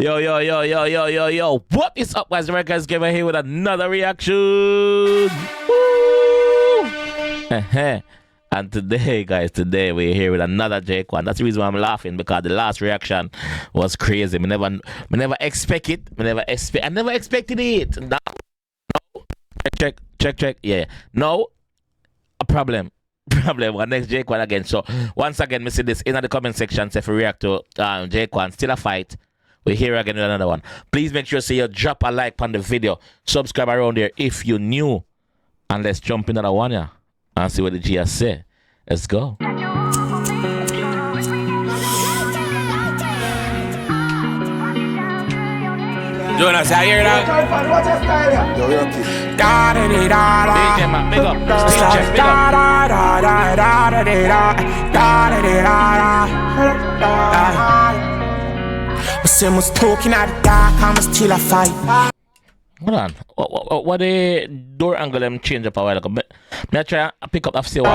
Yo. What is up, guys? JAMAICA'S here with another reaction. Woo! And today, guys, we're here with another Jquan. That's the reason why I'm laughing, because the last reaction was crazy. I never expect it. I never expected it. No. Check. Yeah. No. A problem. One next Jquan again. So once again, me see this in the comment section. Say if you react to Jquan, still a fight. We're here again with another one. Please make sure you drop a like on the video. Subscribe around there if you're new. And let's jump into the one, yeah, and see what the G has say. Let's go. Jonas, I hear that. Big up. Someone's talking at the dark, I'm still a fight. Hold on. What the door angle them change up a while ago? Me try to pick up that see what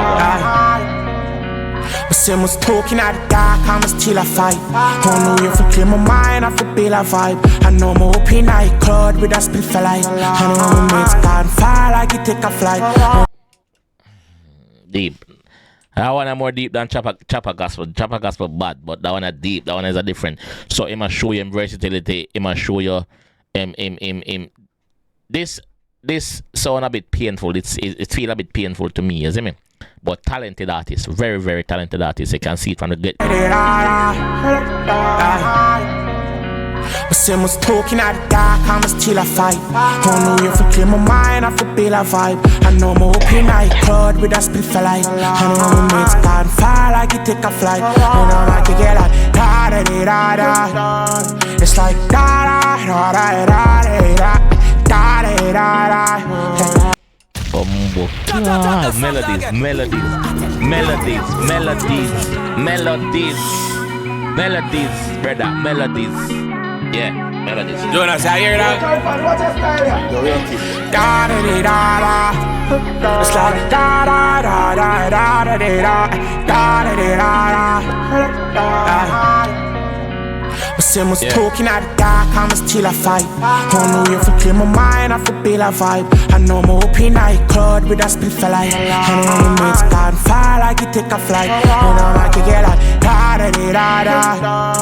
Someone's talking at the dark, I'm still a fight. I know you for clear my mind, I feel feel a vibe. I know my open eye cloud with a spill for life. I know my mates can't fly like it take a flight. Deep. That one is more deep than chopper gospel. Chopper gospel bad, but that one is deep. That one is a different. So it must show you versatility. It must show you this sound a bit painful. It feel a bit painful to me, you see me? But talented artist, very talented artist. You can see it from the get. Someone's talking at the dark, I'm still a fight. I know you for clear my mind, I feel feel a vibe. I know my open eye cloud with a spill for life. I know my mates can't fly like it take a flight. I know like to get like da-da-da-da-da. It's like da-da-da-da-da-da. Melodies, brother, melodies. Yeah, melodies. Jonas, I hear that. Da-da-da-da-da. It's like da-da-da-da-da-da-da-da-da-da. Someone's talking at the dark, I'm still a fight. I know you for clear my mind, I feel feel a vibe. I know my open eye cloud with a spill for life. I know my mates can't fly like it take a flight. I know like to get like da-da-da-da-da.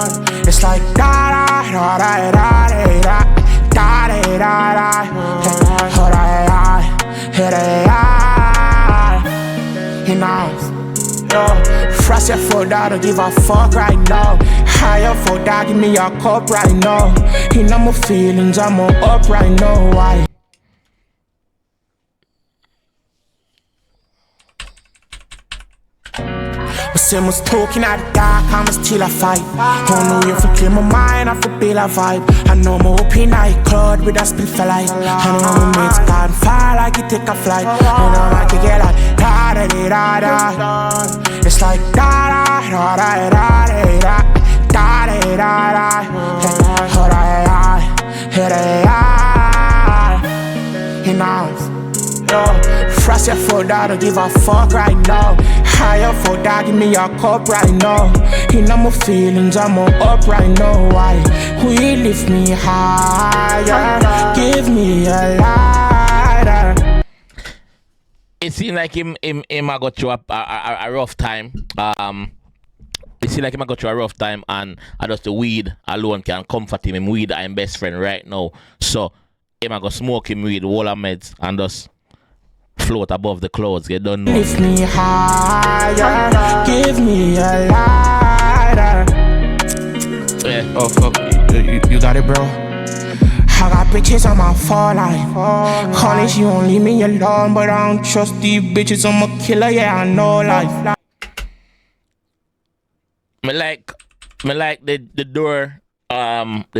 It's like da-da-da-da-da-da-da-da-da-da-da. He knows. Yo, frost your foot out, don't give a fuck right now. Higher for that, give me a cup right now. You know my feelings, I'm all up right now. Why? Someone's talking at the dark, I'm still a fight. I know you for clear my mind, I feel feel a vibe. I know my open eye cloud with a spill for life. I know my mates can't fly like it take a flight. I know like to get like da-da-da-da-da. It's like da-da-da-da-da-da. He knows. Yo, frost your foot out, don't give a fuck right now. Higher for that, give me a cup right now. You know my feelings, I'm all up right now. Why? We lift me higher, give me a lighter. It seems like him I got through a rough time. It seems like him I got through a rough time, and I just the weed alone can comfort him. Him weed I'm best friend right now. So him I go smoke him weed, wall of meds, and just float above the clouds. You don't know. Lift me higher, give me a lighter. Yeah. Oh fuck, you got it, bro. I got bitches on my phone line. Calling, she won't leave me alone, but I don't trust these bitches. I'm a killer, yeah, I know life. Me like the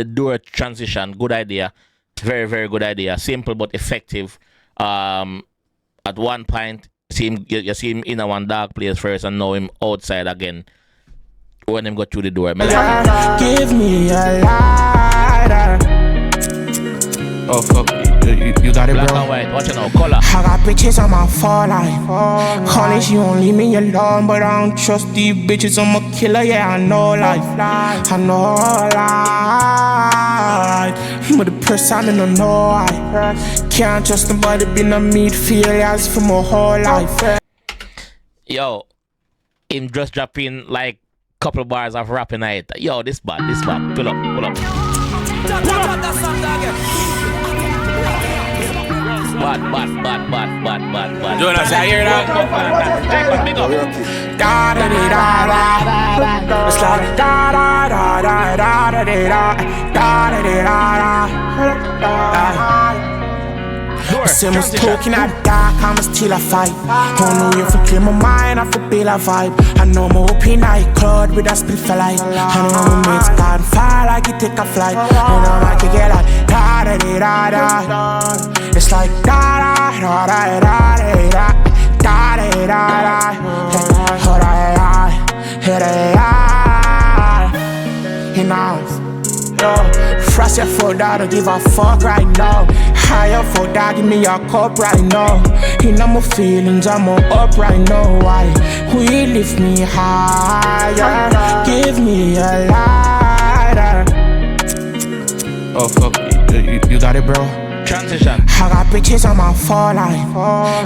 door transition. Good idea, very good idea. Simple but effective. At one point, you see him in a one dark place first, and now him outside again when him go through the door. Give me a lighter. Oh fuck, you got it, bro. Black and white, watch it now, color. I got bitches on my phone line. Calling, she won't leave me alone, but I don't trust these bitches. I'm a killer, yeah, I know life. I know life. hide. But the person I don't know I can't trust nobody, been a meet failures for my whole life. Yo, him just dropping like couple bars of rapping night. Yo, this bad. Pull up. Bad. Jonas, I hear that. Da da da da da. It's like da da da da da da da da da da. Say I'm talking at dark, I'm still a fight. Don't know if I clear my mind, I feel feel a vibe. I know I'm open night cloud with a split for light. I know my mates got fire like it take a flight. And I'm like it get like da da da da. It's like da da da da da da da da da da. He knows. Yo, frost your foot out, don't give a fuck right now. Higher foot out, give me your cup right now. You know my feelings, I'm up right now. Why? We lift me higher, give me a lighter. Oh fuck, you got it, bro. Transition. I got bitches on my fall line.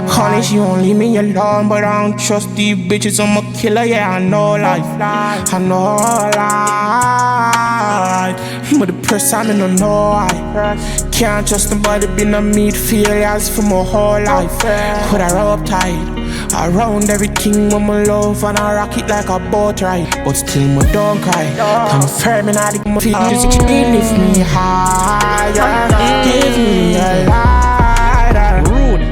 Honey, she won't leave me alone, but I don't trust these bitches. I'm a killer, yeah, I know life. I know life. But the person I don't know I can't trust nobody, been a meet failures for my whole life. Put her up tight around everything when my love, and I rock it like a boat ride. But still I don't cry. I'm firm and I dig my feet. Just lift me higher, give me a lighter. Rude.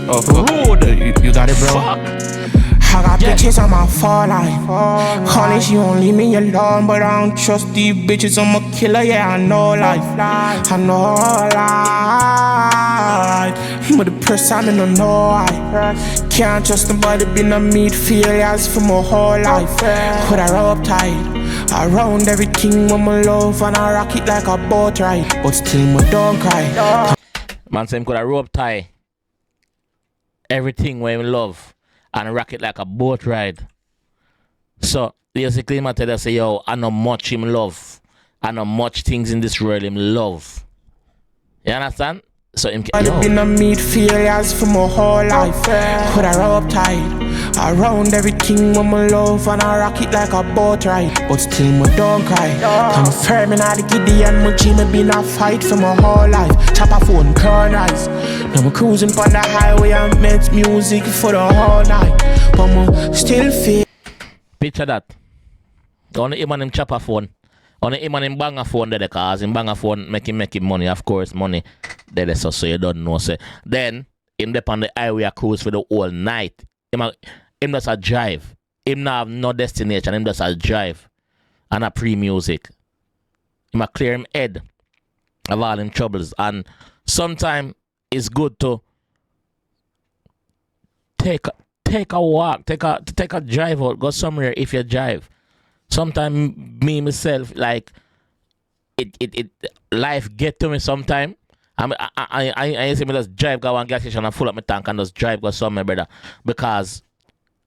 Oh fuck. Rude. You got it, bro. Fuck. I got bitches on my fall line. Honey, she won't leave me alone, but I don't trust these bitches. I'm a killer, yeah, I know life. I know life. But the person I don't know I can't trust nobody, been a meet failures for my whole life. Put her up tight around everything when my love, and I rock it like a boat ride. But still I don't cry. Man say him could have rope tie everything when him love and rock it like a boat ride. So basically him tell us say, yo, I know much him love. I know much things in this world him love. You understand? So him I've been a meet failures for my whole life. Put her up tight around everything when my love, and I rock it like a boat ride. But still I don't cry. I'm firm and I the giddy and my G, me been a fight for my whole life. Chop a phone, corn eyes. Now I'm cruising on the highway and make music for the whole night. But I still feel. Picture that. On him and him chop a phone. On him and him bang a phone there, cause him bang a phone make him money, of course, money there, so you don't know. So then him dep on the highway a cruise for the whole night. Him just a drive. Him not have no destination, him just a drive. And a pre-music. Him a clear him head of all him troubles. And sometimes it's good to take a walk, take a drive out, go somewhere if you drive. Sometimes me myself, like it life get to me sometime. I say me just drive go one gas station and full up my tank and just drive go somewhere, brother. Because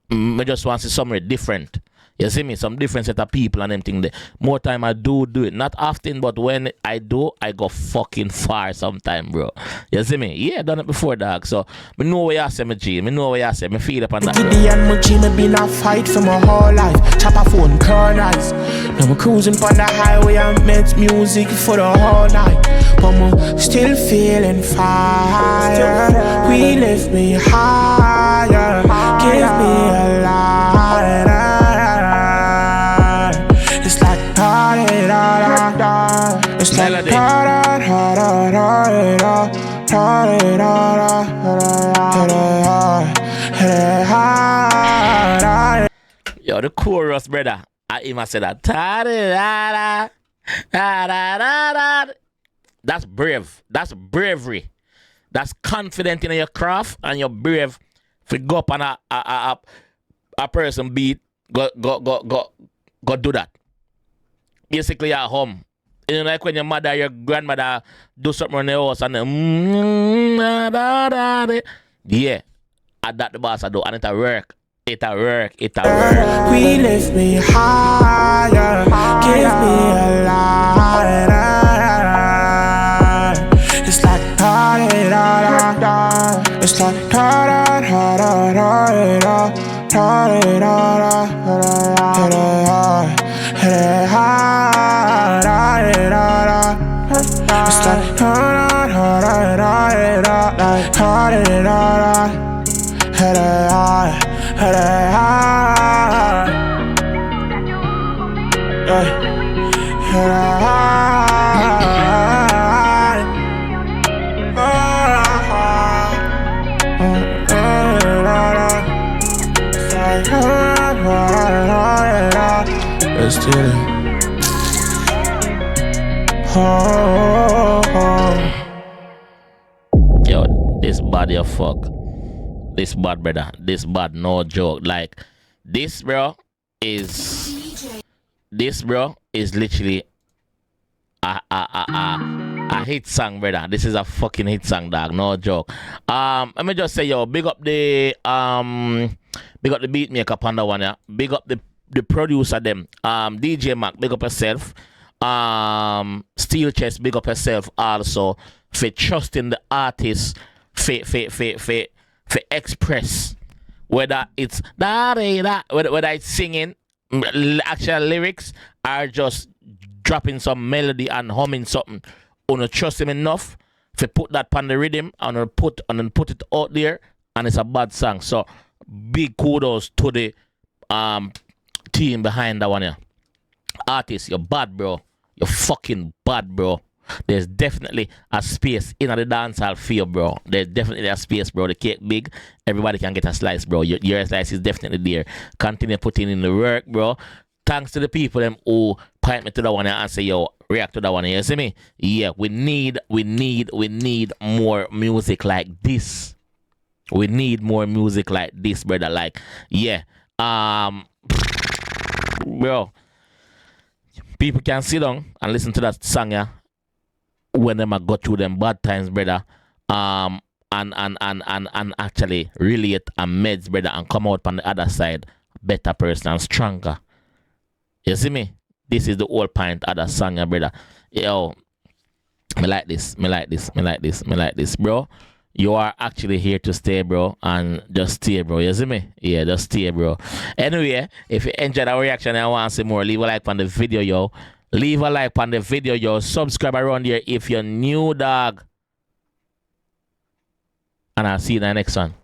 I just want to see somewhere different. You see me? Some different set of people and them thing there. More time I do it. Not often, but when I do, I go fucking far sometime, bro. You see me? Yeah, done it before, dog. So, I know what you say, my G. I know what you say. I feel up on that, Giddy and my G, me been a fight for my whole life. Chop a phone, corn eyes. Now I'm cruising on the highway and make music for the whole night. But I'm still feeling fire. We lift me higher. Give me a lighter. It's like da da da da. It's like da da da da da da. Yo, the chorus, brother. I even said that. Da da da da da da. That's brave. That's bravery. That's confident in your craft, and you're brave to go up on a person beat. Go do that. Basically at home. You know, like when your mother, your grandmother do something on the house and yeah, at that the boss I do, and it'll work. It'll work. We lift me higher, give me a lighter. It's like da da da da da da da da da da. It's like da da da da da da let's do it. Yo, this body of fuck. This bad, brother. This bad, no joke. Like, this, bro, is literally a hit song, brother. This is a fucking hit song, dog. No joke. Let me just say, yo, big up the beat maker on that one, yeah. Big up the producer them. DJ Mac, big up yourself. Steel Chest, big up yourself also for trusting the artist for express, whether it's whether it's singing actual lyrics or just dropping some melody and humming something. Wanna trust him enough to put that on the rhythm and put it out there, and it's a bad song. So big kudos to the team behind that one, yeah. Artist, you're bad, bro. You're fucking bad, bro. There's definitely a space in the dancehall field, bro. There's definitely a space, bro. The cake big. Everybody can get a slice, bro. Your slice is definitely there. Continue putting in the work, bro. Thanks to the people them who point me to that one and say, yo, react to that one. You see me? Yeah, we need more music like this. We need more music like this, brother. Like, yeah. Bro. People can sit down and listen to that song, yeah, when them go through them bad times, brother. And actually relate and meds, brother, and come out on the other side better person and stronger. You see me? This is the whole point of the song, yeah, brother. Yo, me like this, bro. You are actually here to stay, bro, and just stay, bro. You see me? Yeah, just stay, bro. Anyway, if you enjoyed our reaction and want to see more, leave a like on the video, yo. Leave a like on the video, yo. Subscribe around here if you're new, dog. And I'll see you in the next one.